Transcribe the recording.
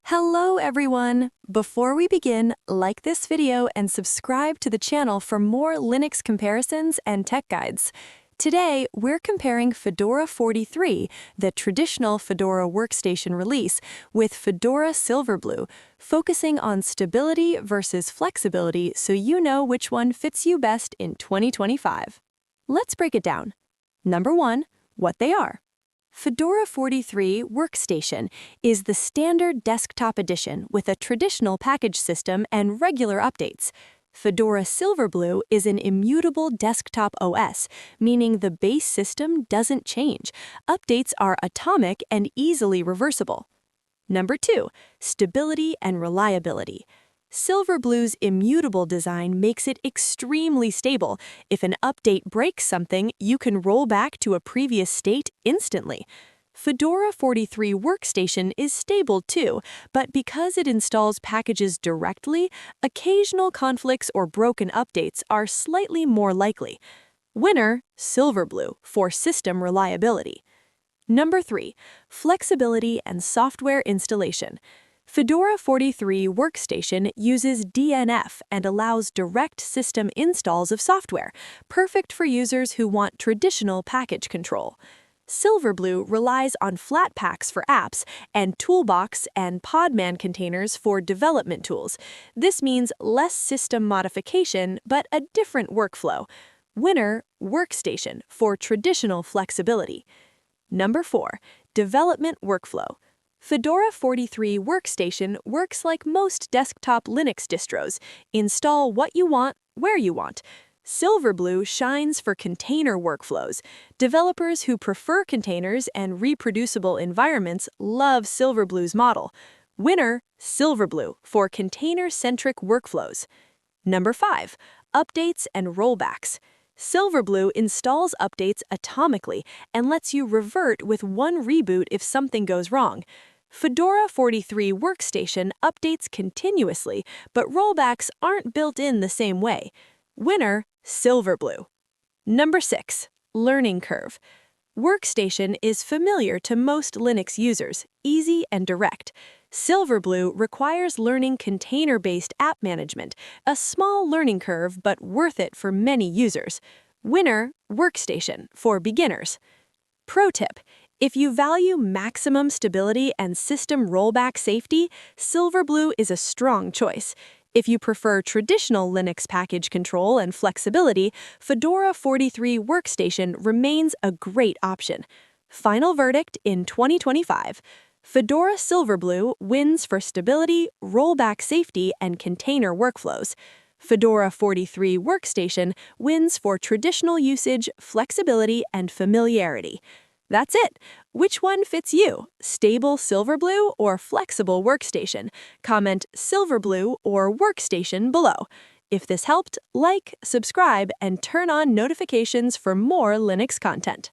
Hello everyone! Before we begin, like this video and subscribe to the channel for more Linux comparisons and tech guides. Today, we're comparing Fedora 43, the traditional Fedora Workstation release, with Fedora Silverblue, focusing on stability versus flexibility so you know which one fits you best in 2025. Let's break it down. Number 1, what they are. Fedora 43 Workstation is the standard desktop edition with a traditional package system and regular updates. Fedora Silverblue is an immutable desktop OS, meaning the base system doesn't change. Updates are atomic and easily reversible. Number 2, stability and reliability. Silverblue's immutable design makes it extremely stable. If an update breaks something, you can roll back to a previous state instantly. Fedora 43 Workstation is stable too, but because it installs packages directly, occasional conflicts or broken updates are slightly more likely. Winner, Silverblue, for system reliability. Number 3, flexibility and software installation. Fedora 43 Workstation uses DNF and allows direct system installs of software, perfect for users who want traditional package control. Silverblue relies on Flatpaks for apps and Toolbox and Podman containers for development tools. This means less system modification, but a different workflow. Winner, Workstation, for traditional flexibility. Number 4, development workflow. Fedora 43 Workstation works like most desktop Linux distros. Install what you want, where you want. Silverblue shines for container workflows. Developers who prefer containers and reproducible environments love Silverblue's model. Winner, Silverblue, for container-centric workflows. Number 5, updates and rollbacks. Silverblue installs updates atomically and lets you revert with one reboot if something goes wrong. Fedora 43 Workstation updates continuously, but rollbacks aren't built in the same way. Winner, Silverblue. Number 6, learning curve. Workstation is familiar to most Linux users, easy and direct. Silverblue requires learning container-based app management, a small learning curve but worth it for many users. Winner, Workstation, for beginners. Pro tip: if you value maximum stability and system rollback safety, Silverblue is a strong choice. If you prefer traditional Linux package control and flexibility, Fedora 43 Workstation remains a great option. Final verdict in 2025. Fedora Silverblue wins for stability, rollback safety, and container workflows. Fedora 43 Workstation wins for traditional usage, flexibility, and familiarity. That's it. Which one fits you? Stable Silverblue or flexible Workstation? Comment Silverblue or Workstation below. If this helped, like, subscribe, and turn on notifications for more Linux content.